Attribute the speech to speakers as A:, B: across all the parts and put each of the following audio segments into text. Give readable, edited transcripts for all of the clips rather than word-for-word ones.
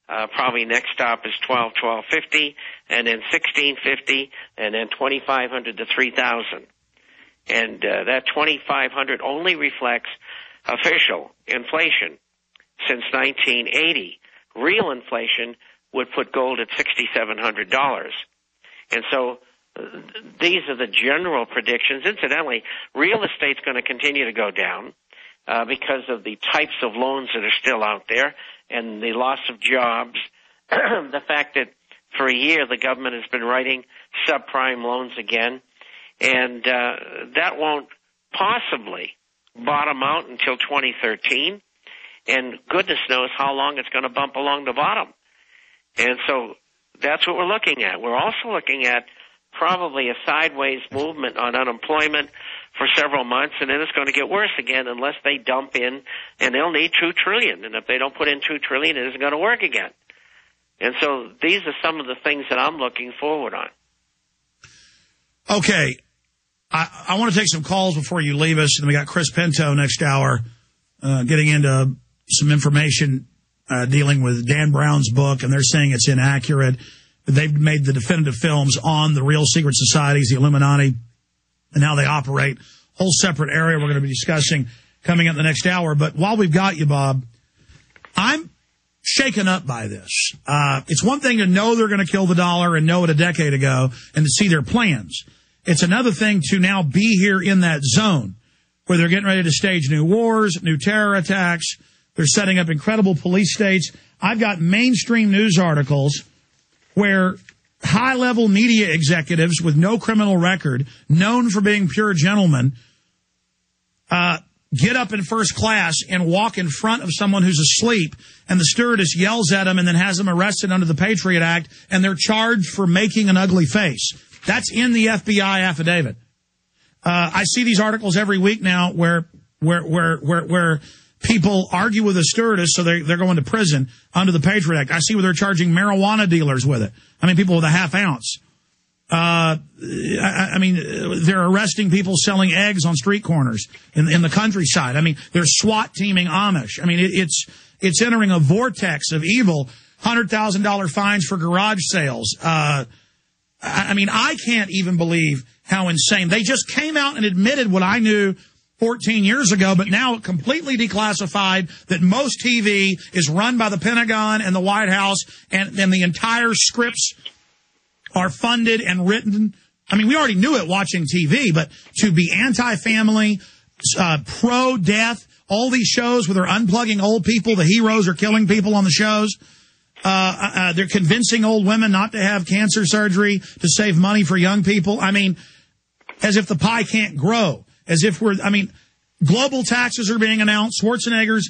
A: Probably next stop is $12.50, and then $16.50, and then $2,500 to $3,000. And that $2,500 only reflects official inflation since 1980. Real inflation would put gold at $6,700. And so these are the general predictions. Incidentally, real estate's going to continue to go down because of the types of loans that are still out there and the loss of jobs. The fact that for a year the government has been writing subprime loans again, and that won't possibly bottom out until 2013, and goodness knows how long it's going to bump along the bottom. And so that's what we're looking at. We're also looking at probably a sideways movement on unemployment for several months, and then it's going to get worse again unless they dump in, and they'll need $2 trillion. And if they don't put in $2 trillion, it isn't going to work again. And so these are some of the things that I'm looking forward on.
B: Okay. I want to take some calls before you leave us, and we got Chris Pinto next hour getting into some information dealing with Dan Brown's book, and they're saying it's inaccurate. They've made the definitive films on the real secret societies, the Illuminati, and how they operate. Whole separate area we're going to be discussing coming up in the next hour. But while we've got you, Bob, I'm shaken up by this. It's one thing to know they're going to kill the dollar and know it a decade ago and to see their plans. It's another thing to now be here in that zone where they're getting ready to stage new wars, new terror attacks. They're setting up incredible police states. I've got mainstream news articles where high-level media executives with no criminal record, known for being pure gentlemen, get up in first class and walk in front of someone who's asleep, and the stewardess yells at them and then has them arrested under the Patriot Act, and they're charged for making an ugly face. That's in the FBI affidavit. I see these articles every week now where people argue with a stewardess, so they're going to prison under the Patriot Act. I see where they're charging marijuana dealers with it. I mean, people with a half ounce. I mean, they're arresting people selling eggs on street corners in the countryside. I mean, they're SWAT teaming Amish. I mean, it's entering a vortex of evil. $100,000 fines for garage sales. I mean, I can't even believe how insane. They just came out and admitted what I knew 14 years ago, but now completely declassified, that most TV is run by the Pentagon and the White House, and the entire scripts are funded and written. I mean, we already knew it watching TV, but to be anti-family, pro-death, all these shows where they're unplugging old people, the heroes are killing people on the shows. They're convincing old women not to have cancer surgery to save money for young people. I mean, as if the pie can't grow. As if global taxes are being announced. Schwarzenegger's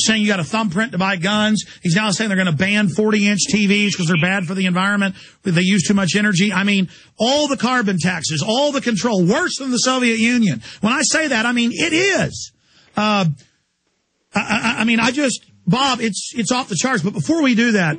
B: saying you got a thumbprint to buy guns. He's now saying they're going to ban 40-inch TVs because they're bad for the environment. They use too much energy. I mean, all the carbon taxes, all the control, worse than the Soviet Union. When I say that, I mean, it is. Bob, it's off the charts. But before we do that,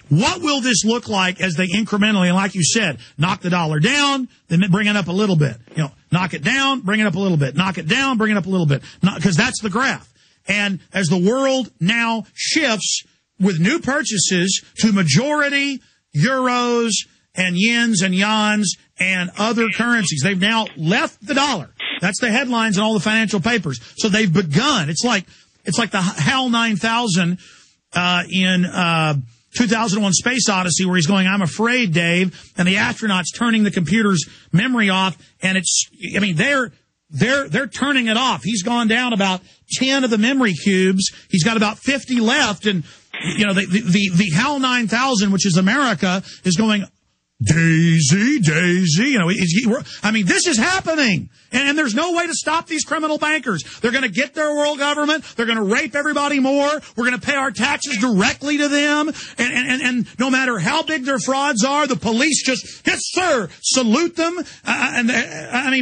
B: what will this look like as they incrementally, and like you said, knock the dollar down, then bring it up a little bit? You know, knock it down, bring it up a little bit. Knock it down, bring it up a little bit. Because that's the graph. And as the world now shifts with new purchases to majority euros and yens and yans and other currencies, they've now left the dollar. That's the headlines in all the financial papers. So they've begun. It's like the HAL 9000 in 2001 Space Odyssey, where he's going, "I'm afraid, Dave," and the astronaut's turning the computer's memory off, and they're turning it off. He's gone down about 10 of the memory cubes. He's got about 50 left, and the HAL 9000, which is America, is going, "Daisy, Daisy." This is happening. And there's no way to stop these criminal bankers. They're going to get their world government. They're going to rape everybody more. We're going to pay our taxes directly to them. And no matter how big their frauds are, the police just, "Yes, sir," salute them.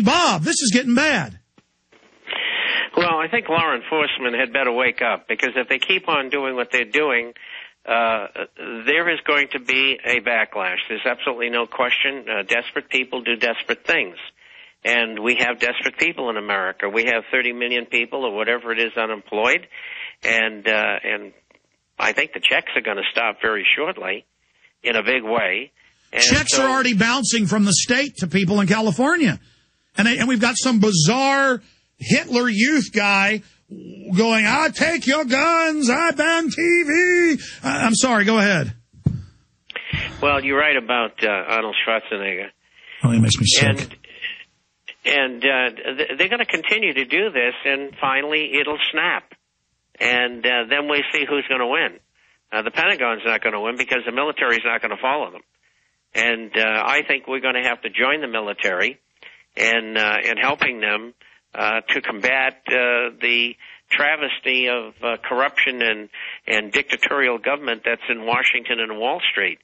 B: Bob, this is getting bad.
A: Well, I think law enforcement had better wake up, because if they keep on doing what they're doing, there is going to be a backlash. There's absolutely no question. Desperate people do desperate things. And we have desperate people in America. We have 30 million people or whatever it is unemployed. And I think the checks are going to stop very shortly in a big way. And
B: checks are already bouncing from the state to people in California. And we've got some bizarre Hitler Youth guy going, I take your guns, I ban TV. I'm sorry, go ahead.
A: Well, you're right about Arnold Schwarzenegger.
B: Oh, he makes me sick.
A: And they're going to continue to do this, and finally it'll snap. And then we see who's going to win. The Pentagon's not going to win because the military's not going to follow them. And I think we're going to have to join the military in helping them to combat the travesty of corruption and dictatorial government that's in Washington and Wall Street.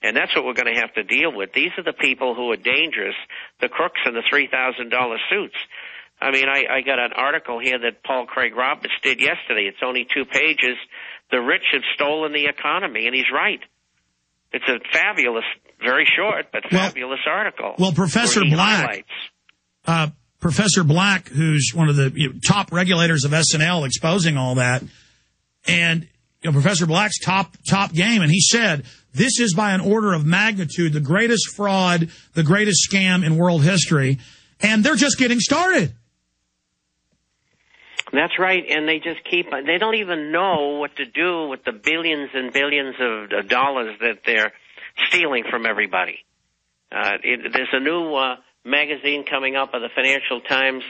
A: And that's what we're going to have to deal with. These are the people who are dangerous, the crooks in the $3,000 suits. I mean, I got an article here that Paul Craig Roberts did yesterday. It's only 2 pages. The rich have stolen the economy, and he's right. It's a fabulous, very short, but fabulous article.
B: Well, Professor Black, who's one of the top regulators of SNL, exposing all that, and Professor Black's top game, and he said, this is by an order of magnitude the greatest fraud, the greatest scam in world history, and they're just getting started.
A: That's right, and they just they don't even know what to do with the billions and billions of dollars that they're stealing from everybody. There's a new magazine coming up of the Financial Times,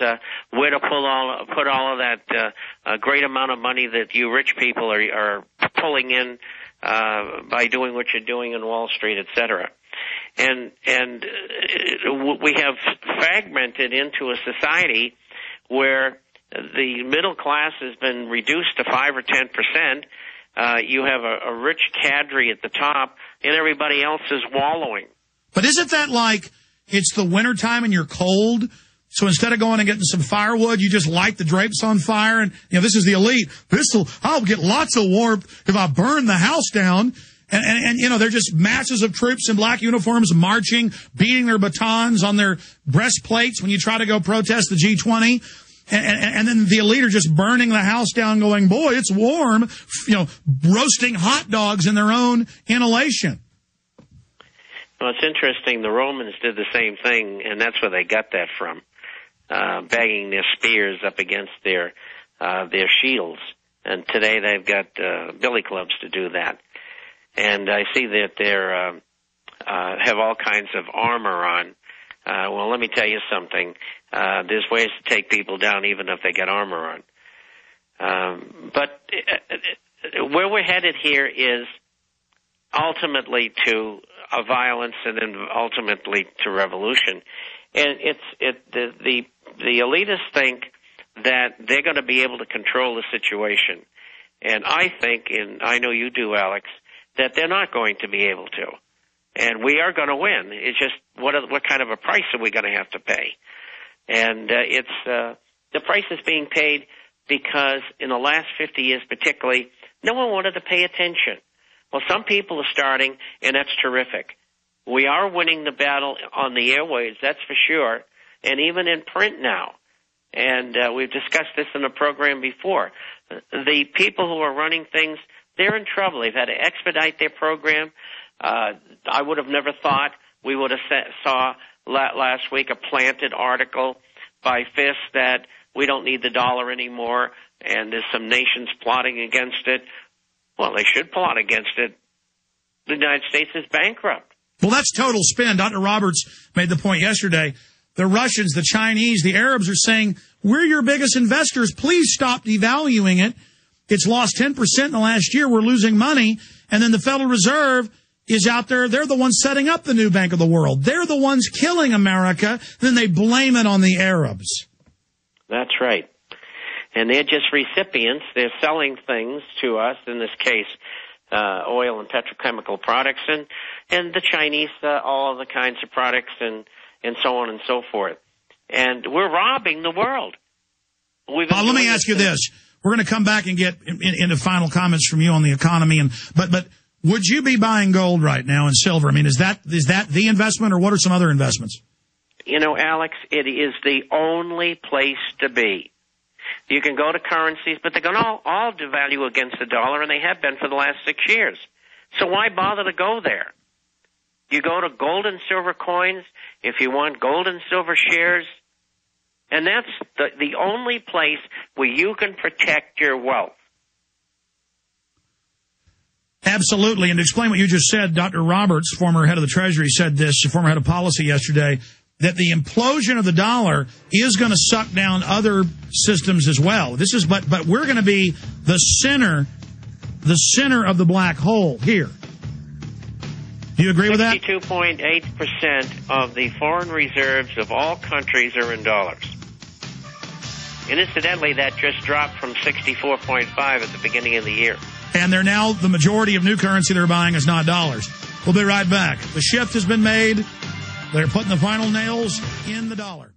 A: where to put all of that great amount of money that you rich people are pulling in by doing what you're doing in Wall Street, et cetera. And we have fragmented into a society where the middle class has been reduced to 5 or 10%. You have a rich cadre at the top, and everybody else is wallowing.
B: But isn't that like it's the wintertime and you're cold? So instead of going and getting some firewood, you just light the drapes on fire. And, this is the elite. I'll get lots of warmth if I burn the house down. And they're just masses of troops in black uniforms marching, beating their batons on their breastplates when you try to go protest the G20. And then the elite are just burning the house down going, boy, it's warm, roasting hot dogs in their own inhalation.
A: Well, it's interesting. The Romans did the same thing, and that's where they got that from, banging their spears up against their shields. And today they've got billy clubs to do that. And I see that they have all kinds of armor on. Well, let me tell you something. There's ways to take people down even if they get armor on. But where we're headed here is ultimately to a violence and then ultimately to revolution. And the elitists think that they're going to be able to control the situation. And I think, and I know you do, Alex, that they're not going to be able to. And we are going to win. It's just what kind of a price are we going to have to pay? And the price is being paid because in the last 50 years particularly, no one wanted to pay attention. Well, some people are starting, and that's terrific. We are winning the battle on the airwaves, that's for sure, and even in print now. And we've discussed this in a program before. The people who are running things, they're in trouble. They've had to expedite their program. I would have never thought we would have saw last week a planted article by Fisk that we don't need the dollar anymore, and there's some nations plotting against it. Well, they should plot against it. The United States is bankrupt.
B: Well, that's total spin. Dr. Roberts made the point yesterday. The Russians, the Chinese, the Arabs are saying, we're your biggest investors. Please stop devaluing it. It's lost 10% in the last year. We're losing money. And then the Federal Reserve is out there. They're the ones setting up the new bank of the world. They're the ones killing America. Then they blame it on the Arabs.
A: That's right. And they're just recipients. They're selling things to us, in this case, oil and petrochemical products, and the Chinese, all of the kinds of products and so on and so forth. And we're robbing the world.
B: Let me ask you this. We're going to come back and get into final comments from you on the economy. But would you be buying gold right now and silver? I mean, is that the investment, or what are some other investments?
A: Alex, it is the only place to be. You can go to currencies, but they're going to all devalue against the dollar, and they have been for the last 6 years. So why bother to go there? You go to gold and silver coins if you want gold and silver shares, and that's the only place where you can protect your wealth.
B: Absolutely. And to explain what you just said, Dr. Roberts, former head of the Treasury, said this, former head of policy yesterday, that the implosion of the dollar is going to suck down other systems as well. This is, but we're going to be the center of the black hole here. Do you agree with that?
A: 62.8% of the foreign reserves of all countries are in dollars. And incidentally, that just dropped from 64.5 at the beginning of the year.
B: And they're now, the majority of new currency they're buying is not dollars. We'll be right back. The shift has been made. They're putting the final nails in the dollar.